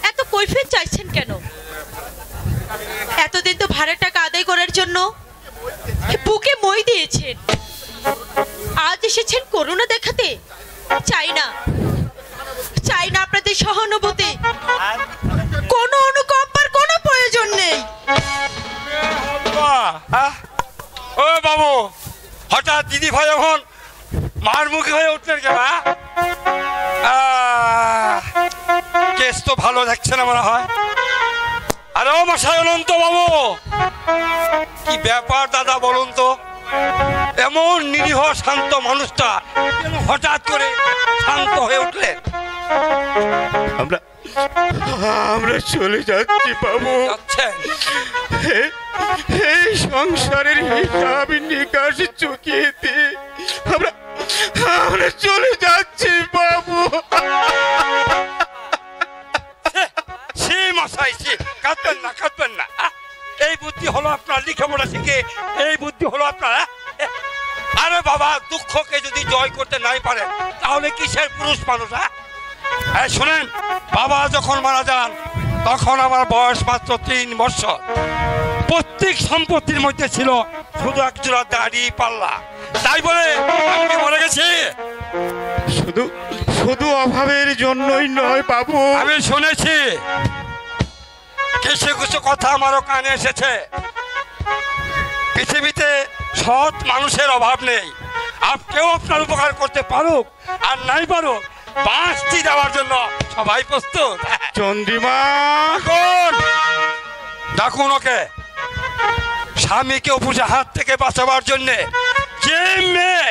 এত কৈফিয়ত চাইছেন কেন? এতদিন তো ভাড়া টাকা আদায় করার জন্য বুকে মই দিয়েছেন, আজ এসেছেন করুণা দেখাতে। চাই না আপনাদের সহানুভূতি, কোনো অনুকম্পার কোনো প্রয়োজন নেই। ও বাবু, হঠাৎ দিদি ভাই যখন মার মুখে হয়ে উঠলেন কেন? কেস তো ভালো দেখছে না মনে হয়। আরে ও মশাই অনন্ত বাবু, কি ব্যাপার দাদা বলুন তো? এমন নিরীহ শান্ত মানুষটা হঠাৎ করে শান্ত হয়ে উঠলেন? আমরা চলে যাচ্ছি বাবু। এই সংসারের হিসাব নিকাশ চুকিয়ে দিয়ে আমরা চলে যাচ্ছি বাবু। সে মশাই, সে কাঁদবেন না। এই বুদ্ধি হলো আপনার, লেখাপড়া শিখে এই বুদ্ধি হলো আপনার? আরে বাবা, দুঃখকে যদি জয় করতে নাই পারেন তাহলে কিসের পুরুষ মানুষ? হ্যাঁ শোনেন, বাবা যখন মারা যান তখন আমার বয়স মাত্র 3 বছর। প্রত্যেক সম্পত্তির মধ্যে ছিল শুধু একজোড়া দাড়ি পাল্লা। তাই বলে আমি কি মরে গেছি? শুধু অভাবের জন্যই নয় বাবু। আমি শুনেছি কিছু কিছু কথা আমারও কানে এসেছে। পৃথিবীতে সৎ মানুষের অভাব নেই। কেউ আপনার উপকার করতে পারুক আর নাই পারুক, বাঁশটি দেওয়ার জন্য সবাই প্রস্তুত। চন্দ্রিমা, ডাকুন ওকে। স্বামীকে অপুষে হাত থেকে বাঁচাবার জন্য যে মেয়ে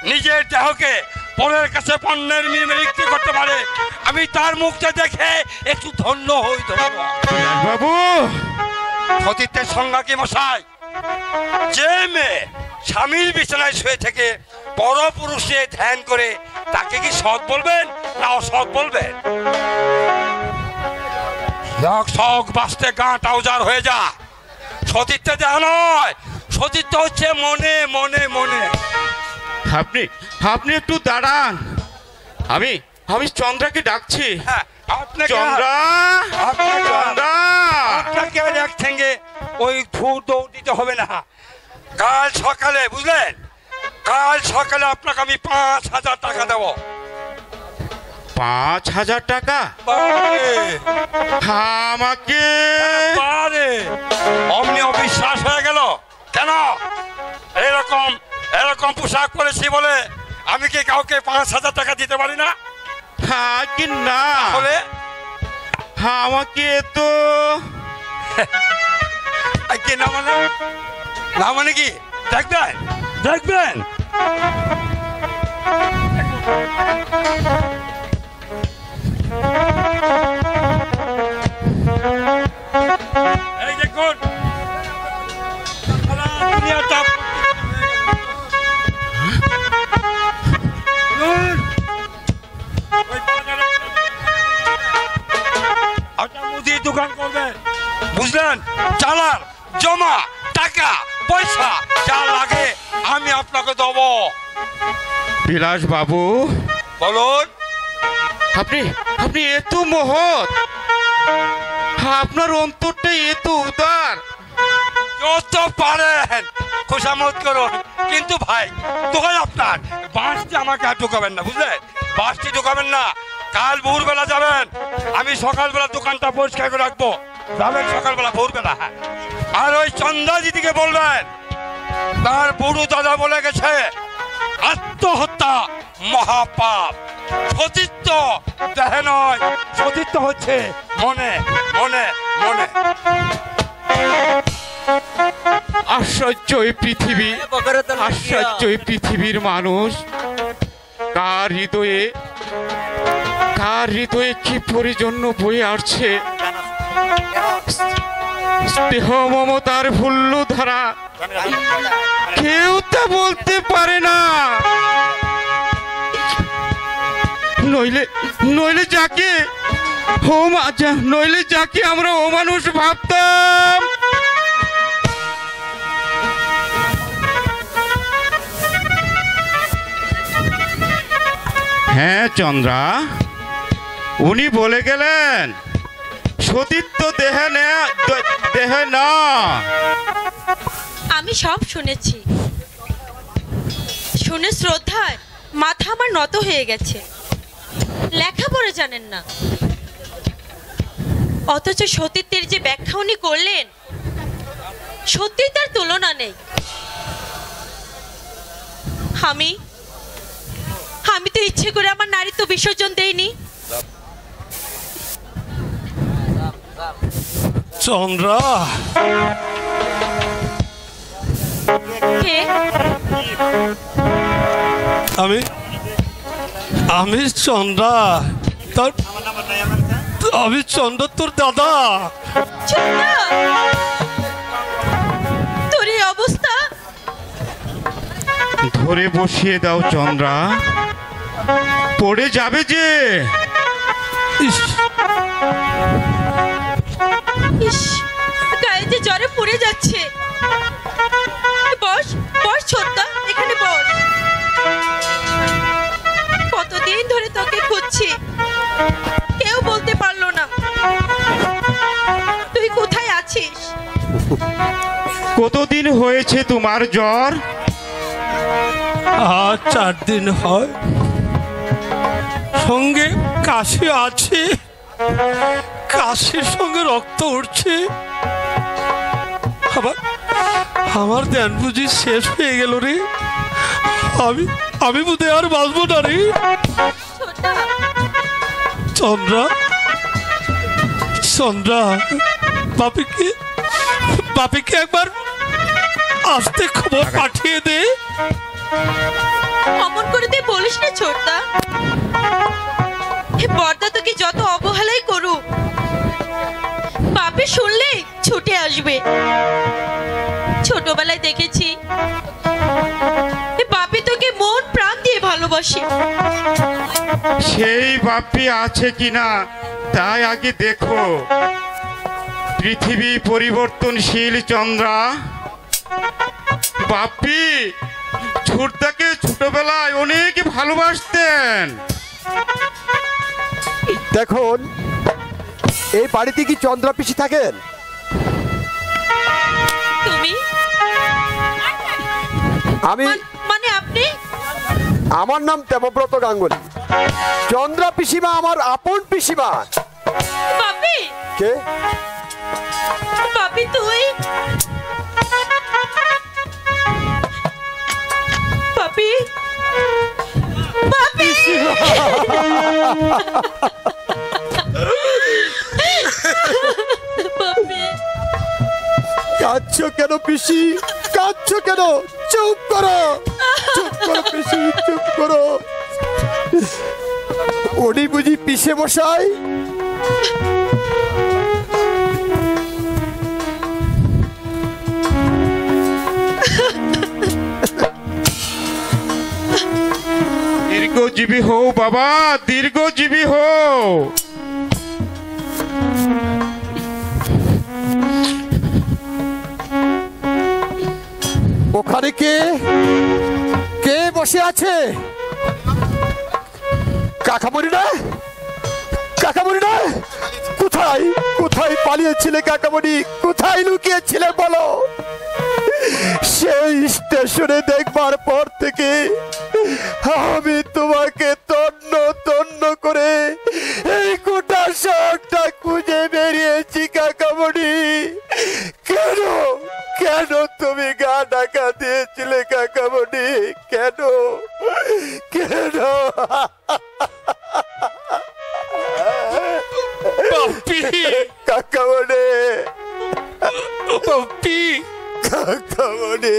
নিজের দেহকে পরের কাছে পণ্যের বিক্রি করতে পারে, আমি তার মুখটা দেখে একটু ধন্য হই। বাবু, সতীত্বের সংজ্ঞা কি মশাই? যে মেয়ে স্বামীর বিছানায় শুয়ে থেকে পর পুরুষে ধ্যান করে, তাকে কি সৎ বলবেন না অসৎ বলবেন? শখ বাঁচতে গা টাউজার হয়ে যা। সতীত্বে দেহ নয়, সতীত্ব হচ্ছে মনে মনে মনে। আপনি একটু দাঁড়ান, আমি চন্দ্রাকে ডাকছি। আপনাকে এক ঠেঙ্গে ওই ধূর দৌড় দিতে হবে না। কাল সকালে, বুঝলেন, কাল সকালে আপনাকে আমি 5,000 টাকা দেবো। 5,000 টাকা? আমাকে অমনি অবিশ্বাস হয়ে গেল কেন? এরকম পোশাক পরেছি বলে আমি কি কাউকে 5,000 টাকা দিতে পারি না? কি না বলে আমাকে তো না মানে কি দেখবেন এই দেখুন, মুদির দোকান করবেন, বুঝলেন? চালান, জমা, টাকা পয়সা যা লাগে আমি আপনাকে দেবো। বিলাস বাবু, বলুন। আপনি এত মহৎ, আপনার অন্তরটা এত উদার। যত পারেন খোসামত করুন, কিন্তু ভাই দোকান আপনার, বাঁশটি আমাকে আর ঢুকাবেন না, বুঝলেন? বাঁশটি ঢুকাবেন না। কাল ভোরবেলা যাবেন, আমি সকালবেলা দোকানটা পরিষ্কার করে রাখবো। যাবেন সকালবেলা ভোরবেলা। আর ওই চন্দা দিদিকে বলবেন, তার বুড়ো দাদা বলে গেছে আত্মহত্যা মহাপাপ। সতীত্ব দেহে নয়, সতীত্ব হচ্ছে মনে মনে মনে। আশ্চর্য এই পৃথিবী, আশ্চর্য এই পৃথিবীর মানুষ, কার হৃদয়ে কার হৃদয়ে কি পরিজন্য বয়ে আসছে, স্নেহ মমতার ভুল্লু ধারা কেউ তা বলতে পারে না। নইলে নইলে যাকে নইলে যাকে আমরা অমানুষ ভাবতাম, হ্যাঁ চন্দ্রা, উনি বলে গেলেন সতীত্ব দেহে না। আমি সব শুনেছি, শুনে শ্রদ্ধায় মাথা আমার নত হয়ে গেছে। লেখাপড়া জানেন না, অথচ সতীত্বের যে ব্যাখ্যা উনি করলেন সত্যি তার তুলনা নেই। আমি তো ইচ্ছে করে আমার নারীত্ব বিসর্জন দেইনি। চন্দ্রা, কে? আমি চন্দ্রা, আমি চন্দ্র তোর দাদা। তোর এই অবস্থা? ধরে বসিয়ে দাও চন্দ্রা, পড়ে যাবে যে। গায়ে যে জ্বরে পড়ে যাচ্ছে। বস বস ছোট্টা, এখানে বস। কতদিন ধরে তোকে খুঁজছি, কেউ বলতে পারলো না তুই কোথায় আছিস। কতদিন হয়েছে তোমার জ্বর? আর 4 দিন হয়, সঙ্গে কাশি আছে, কাশির সঙ্গে রক্ত উঠছে। আমার ধ্যান বুঝি শেষ হয়ে গেল রে। আমি বুঝে আর বাঁচবো না রে। চন্দ্রা, চন্দ্রা, বাপিকে একবার আসতে খবর পাঠিয়ে দে। অমন করে তুই বলিস না ছোটদা। বড়দা তোকে যত অবহেলাই করুক, বাপে শুনলে ছুটে আসবে। ছোটবেলায় দেখেছি বাপি তোকে মন প্রাণ দিয়ে ভালোবাসে। সেই বাপি আছে কিনা তাই আগে দেখো। পৃথিবী পরিবর্তনশীল চন্দ্রা। বাপি ছোটদাকে ছোটবেলায় অনেক ভালোবাসতেন। দেখুন, এই বাড়িতে কি চন্দ্রা পিসি থাকেন? তুমি? আমি মানে আপনি? আমার নাম দেবব্রত গাঙ্গুলি। চন্দ্রা পিসিমা আমার আপন পিসিমা। বাপি? কে? বাপি তুই? বাপি? বাপি? কাঁদছো কেন পিসি? কাঁদছো কেন? চুপ করো, চুপ করো পিসি, চুপ করো। উনি বুঝি পিসে মশাই? দীর্ঘজীবী হও বাবা, দীর্ঘজীবী হও। ওখানে কে কে বসে আছে? কাকামণি না? কাকামণি না? কোথায় কোথায় পালিয়েছিলে কাকামণি? কোথায় লুকিয়েছিলে বলো? সেই স্টেশনে দেখবার পর থেকে আমি তোমাকে তন্ন তন্ন করে এই গোটা শহরটা খুঁজে বেরিয়েছি কাকামণি। কেন কেন তুমি গা ঢাকা দিয়েছিলে কাকামণি? কেন কেন? কাকামণি, কাকামণি,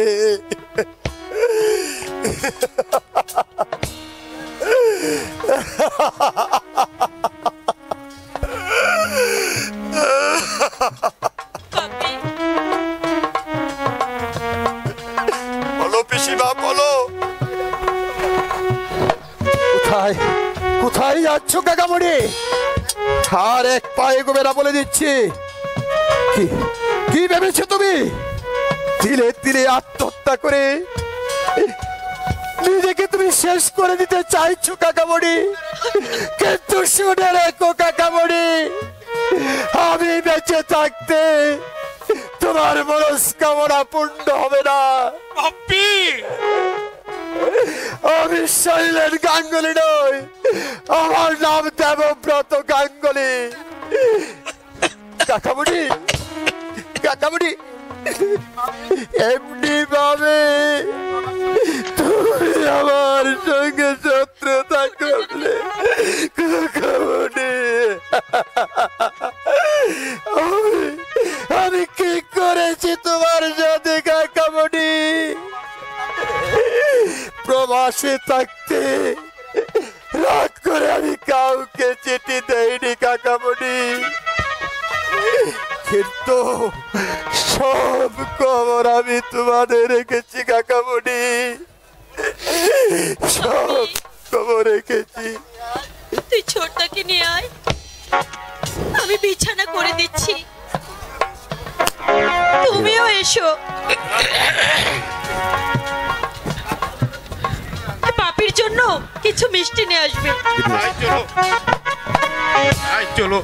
পিসিমা বলো কোথায় কোথায় যাচ্ছ কাকামণি? আর এক পায়ে গোবে না বলে দিচ্ছি। কি কি ভেবেছো তুমি? তিলে তিলে আত্মহত্যা করে নিজেকে তুমি শেষ করে দিতে চাইছো কাকামণি, কিন্তু শুনে রেখো কাকামণি, আমি বেঁচে থাকতে তোমার মনস্কামনা পূর্ণ হবে না। আমি শৈলেন গাঙ্গুলি নই, আমার নাম দেবব্রত গাঙ্গুলি। কাকামণি কাকামণি এমনি ভাবে তুমি আমার সঙ্গে শত্রুতা করলে কাকামণি, আমি কি করেছি তোমার সাথে কাকামণি? প্রবাসে থাকতে রাত করে আমি কাউকে চিঠি দেইনি কাকামণি, কিন্তু সব খবর আমি তোমাদের রেখেছি কাকামণি, সব খবর রেখেছি। তুই ছোটটাকে নিয়ে আয়, আমি বিছানা করে দিচ্ছি, তুমিও এসো। পাপির জন্য কিছু মিষ্টি নিয়ে আসবে। চলো।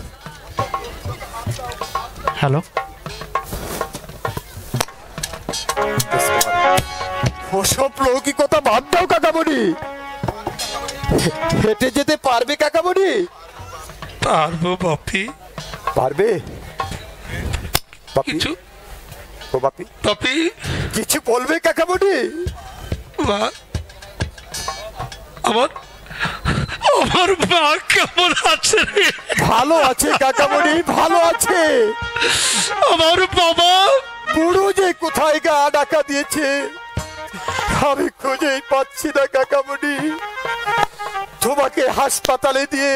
হ্যালো, ওসব লৌকিকতা বাদ দাও কাকামণি। হেঁটে যেতে পারবে কাকামণি? পারবো বাপি। পারবে? কিছু ও বাপি বাপি কিছু বলবে কাকামণি? মা, আমার আমার মা কেমন আছে রে? ভালো আছে কাকামণি, ভালো আছে। আমার বাবা বুড়ো যে কোথায় গা ডাকা দিয়েছে আমি খুঁজেই পাচ্ছি না কাকামণি। তোমাকে হাসপাতালে দিয়ে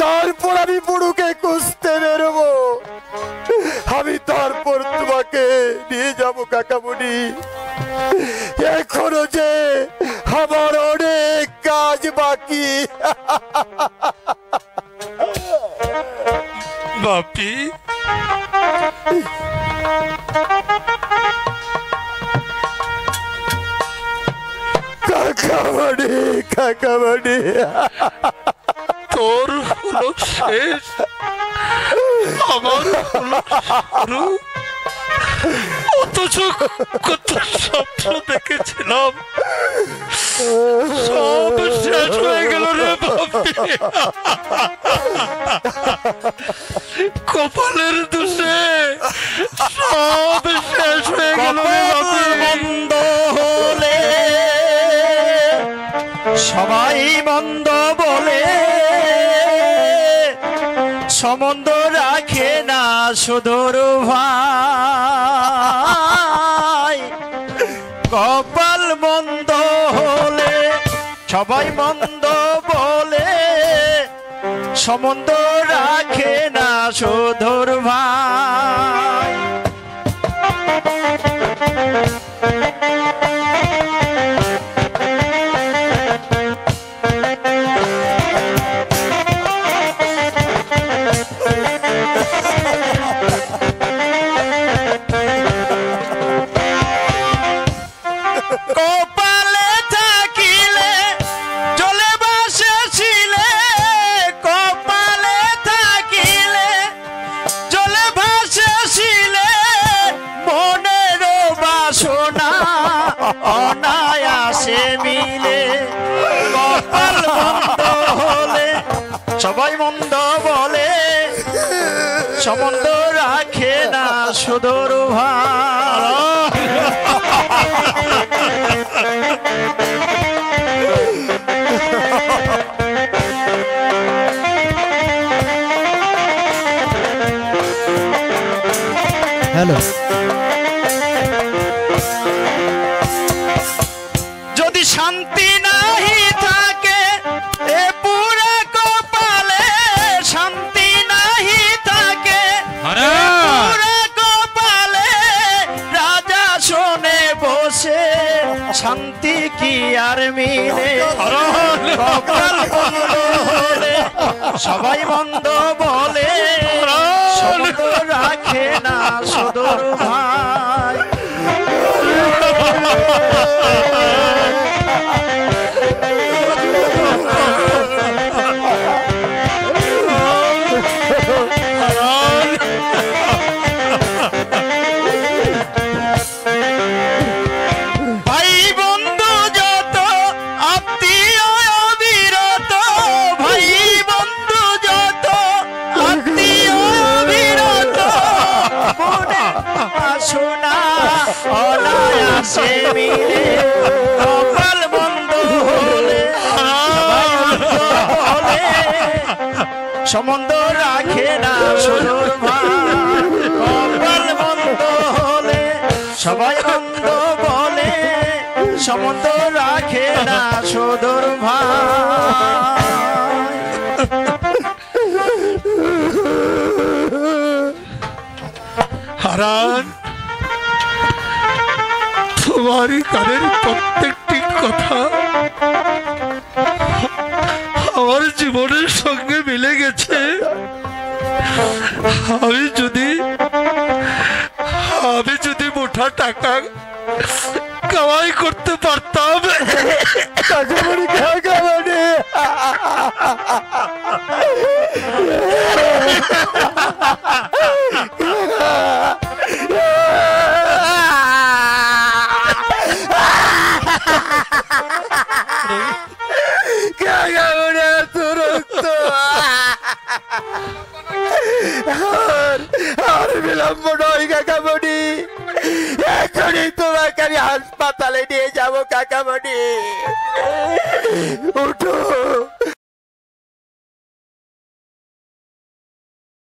তারপর আমি বুড়োকে খুঁজতে বেরোবো, আমি তারপর তোমাকে নিয়ে যাবো কাকামণি। এখনো যে আমার অনেক কাজ বাকি। বাপি কাকামণি কাকামণি তোর হলো শেষ, আমার হলো শুরু। অথচ কত স্বপ্ন দেখেছিলাম, সব শেষ হয়ে গেল রে বাপি। কপালের দোষে সব শেষ হয়ে গেল রে বাপি। মন্দ হলে সবাই মন্দ বলে, সম্বন্ধ রাখে না সুদূর ভাই। কপাল মন্দ হলে সবাই মন্দ বলে, সম্বন্ধ রাখে না সুদূর ভাই। কপালে থাকিলে চলে বাসেছিলে, কপালে থাকিলে চলে ভাসেছিলে, মনের বাসনা অনায়াসে মিলে। কপাল মন্দ হলে সবাই মন্দ বলে, সম্বন্ধ রাখে না সুদূর ভাই। হ্যালো, যদি শান্তি নাহি থাকে এ পুরা কপালে, শান্তি নাহি থাকে এ পুরা কপালে, রাজা শোনে বসে শান্তি কি আর মিলে কপাল বন্ধ হলে সবাই মন্দ বলে সম্বন্ধ রাখে না সদর ভাই অনায়াসে মিলে কপাল বন্ধ হলে সবাই বন্ধ বলে সম্বন্ধ রাখে না সদর ভাই কপাল বন্ধ হলে সবাই বন্ধ বলে সম্বন্ধ রাখে না সদর ভাই হারান তোমারই কানের প্রত্যেকটি কথা আমার জীবনের সঙ্গে মিলে গেছে। আমি যদি মোটা টাকা কামাই করতে পারতাম আর বিলম্ব নয় কাকামণি, এখনই তোমাকে আমি হাসপাতালে নিয়ে যাবো কাকামণি। উঠো